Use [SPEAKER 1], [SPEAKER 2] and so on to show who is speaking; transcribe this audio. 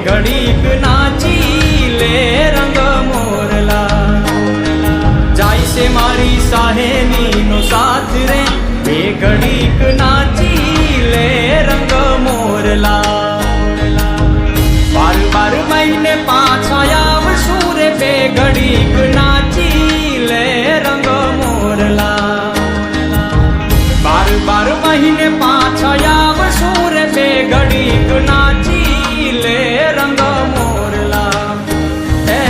[SPEAKER 1] ઘડીક નાચી લે રંગ મોરલા જાય છે મારી સાહેની નો સાથ રે એ ઘડીક નાચી લે રંગ મોરલા